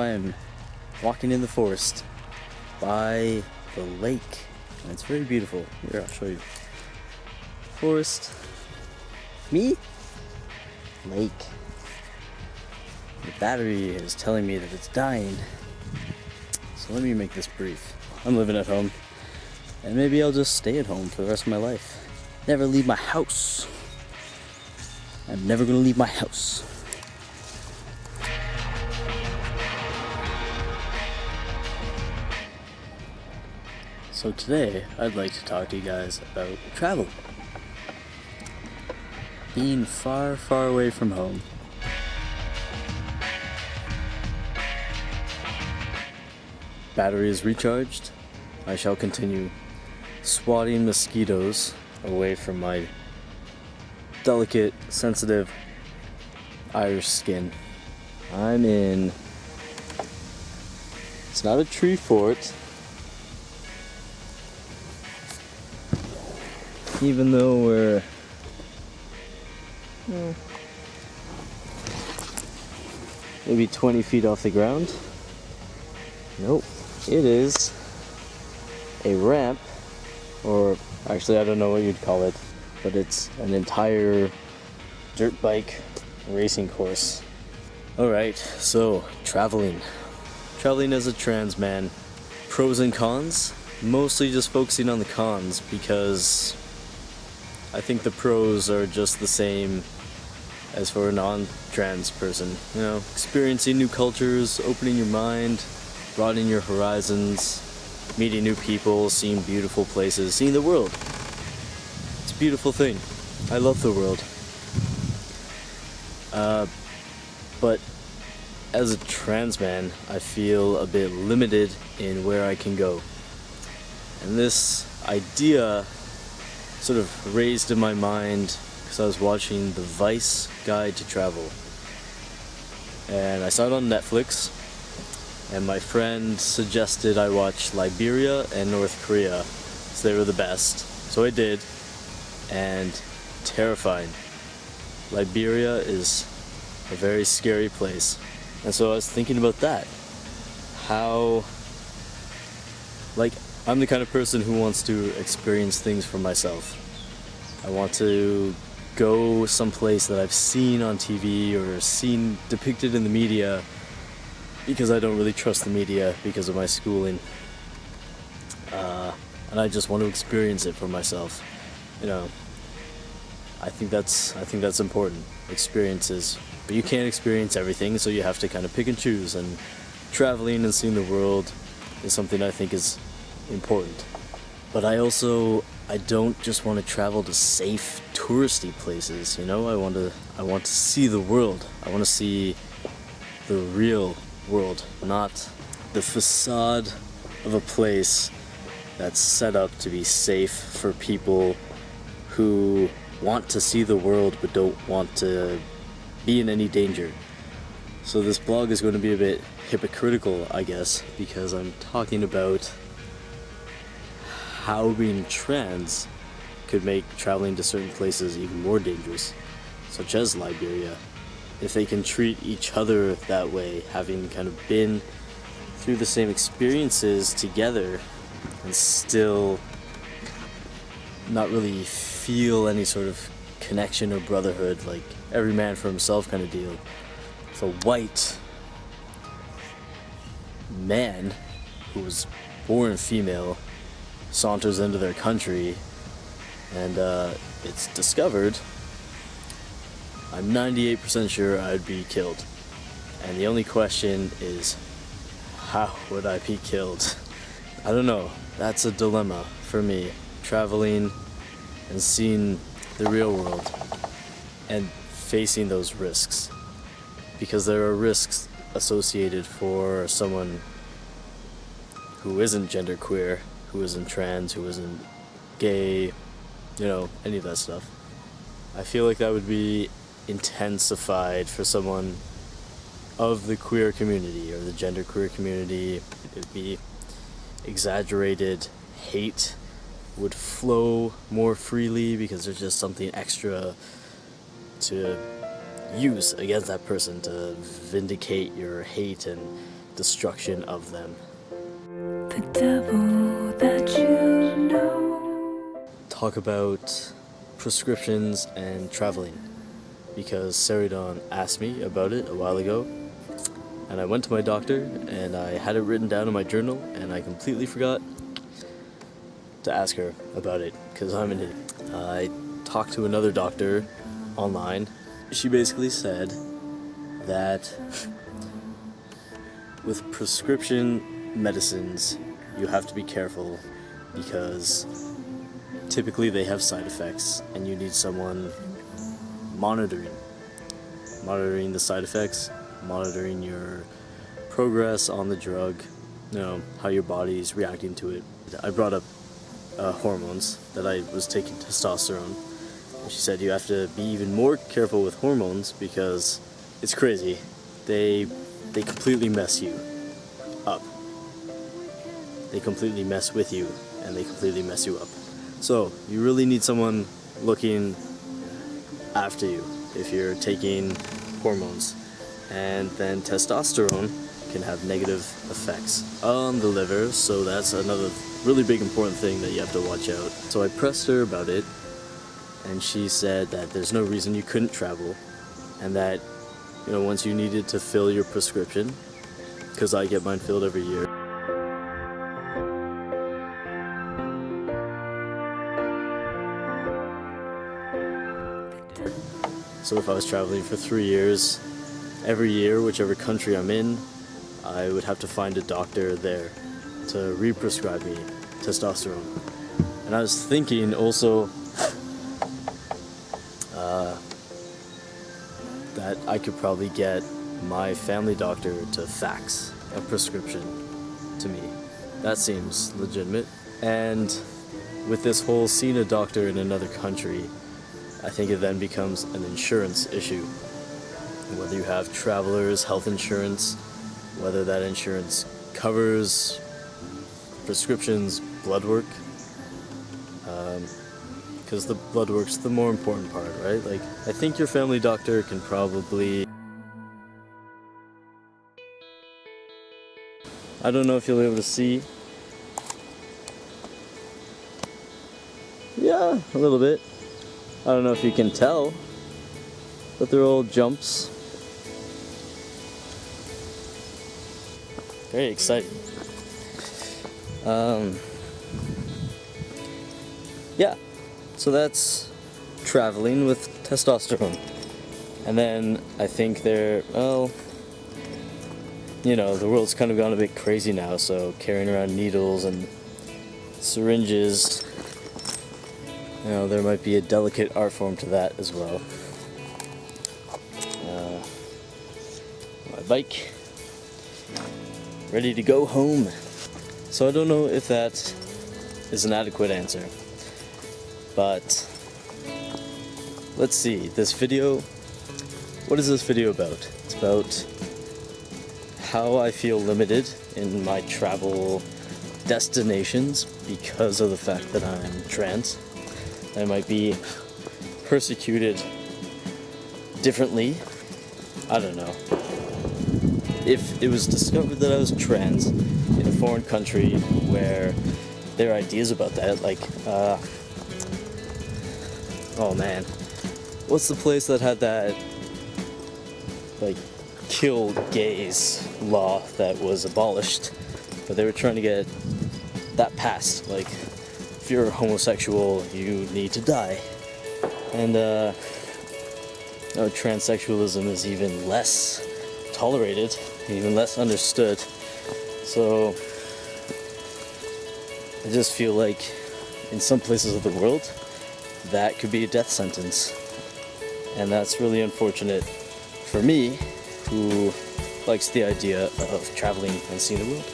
I am walking in the forest by the lake, and it's very beautiful. Here, I'll show you. Forest. Me? Lake. The battery is telling me that it's dying. So let me make this brief. I'm living at home, and maybe I'll just stay at home for the rest of my life. Never leave my house. I'm never gonna leave my house. So today, I'd like to talk to you guys about travel. Being far, far away from home. Battery is recharged. I shall continue swatting mosquitoes away from my delicate, sensitive Irish skin. I'm in... It's not a tree fort. Even though we're maybe 20 feet off the ground. Nope. It is a ramp, or actually I don't know what you'd call it, but it's an entire dirt bike racing course. Alright, so traveling. Traveling as a trans man. Pros and cons? Mostly just focusing on the cons because I think the pros are just the same as for a non-trans person. You know, experiencing new cultures, opening your mind, broadening your horizons, meeting new people, seeing beautiful places, seeing the world. It's a beautiful thing. I love the world. But as a trans man, I feel a bit limited in where I can go. And this idea sort of raised in my mind because I was watching the Vice Guide to Travel. And I saw it on Netflix, and my friend suggested I watch Liberia and North Korea, so they were the best. So I did, and terrifying. Liberia is a very scary place. And so I was thinking about that. How, like, I'm the kind of person who wants to experience things for myself. I want to go someplace that I've seen on TV or seen depicted in the media, because I don't really trust the media because of my schooling. And I just want to experience it for myself. You know, I think that's important. Experiences. But you can't experience everything, so you have to kind of pick and choose, and traveling and seeing the world is something I think is important. But I don't just want to travel to safe touristy places, you know? I want to see the world. I want to see the real world, not the facade of a place that's set up to be safe for people who want to see the world but don't want to be in any danger. So this blog is going to be a bit hypocritical, I guess, because I'm talking about how being trans could make traveling to certain places even more dangerous, such as Liberia. If they can treat each other that way, having kind of been through the same experiences together and still not really feel any sort of connection or brotherhood, like every man for himself kind of deal. If a white man who was born female saunters into their country and it's discovered, I'm 98% sure I'd be killed. And the only question is, how would I be killed? I don't know. That's a dilemma for me, traveling and seeing the real world and facing those risks. Because there are risks associated for someone who isn't genderqueer, who isn't trans, who isn't gay, you know, any of that stuff. I feel like that would be intensified for someone of the queer community or the genderqueer community. It'd be exaggerated. Hate would flow more freely because there's just something extra to use against that person to vindicate your hate and destruction of them. The devil that you know. Talk about prescriptions and traveling, because Saridon asked me about it a while ago, and I went to my doctor and I had it written down in my journal, and I completely forgot to ask her about it because I'm an idiot. I talked to another doctor online. She basically said that with prescription medicines you have to be careful because typically they have side effects and you need someone monitoring the side effects, monitoring your progress on the drug, you know, how your body's reacting to it. I brought up hormones, that I was taking testosterone. And she said you have to be even more careful with hormones because it's crazy. They completely mess you up. They completely mess with you and they completely mess you up. So you really need someone looking after you if you're taking hormones. And then testosterone can have negative effects on the liver, so that's another really big important thing that you have to watch out. So I pressed her about it, and she said that there's no reason you couldn't travel, and that, you know, once you needed to fill your prescription, because I get mine filled every year. So if I was traveling for 3 years, every year, whichever country I'm in, I would have to find a doctor there to re-prescribe me testosterone. And I was thinking also that I could probably get my family doctor to fax a prescription to me. That seems legitimate. And with this whole seeing a doctor in another country, I think it then becomes an insurance issue. Whether you have traveler's health insurance, whether that insurance covers prescriptions, blood work, because the blood work's the more important part, right? Like, I think your family doctor can probably... I don't know if you'll be able to see. Yeah, a little bit. I don't know if you can tell, but they're all jumps. Very exciting. Yeah, so that's traveling with testosterone. And then I think well, you know, the world's kind of gone a bit crazy now, so carrying around needles and syringes, you know, there might be a delicate art form to that as well. My bike, ready to go home. So I don't know if that is an adequate answer, but let's see, this video, what is this video about? It's about how I feel limited in my travel destinations because of the fact that I'm trans. I might be persecuted differently. I don't know. If it was discovered that I was trans in a foreign country where there are ideas about that, like, oh man, what's the place that had that, like, kill gays law that was abolished, but they were trying to get that passed, like, if you're homosexual, you need to die. And, transsexualism is even less tolerated, even less understood. So I just feel like in some places of the world that could be a death sentence, and that's really unfortunate for me, who likes the idea of traveling and seeing the world.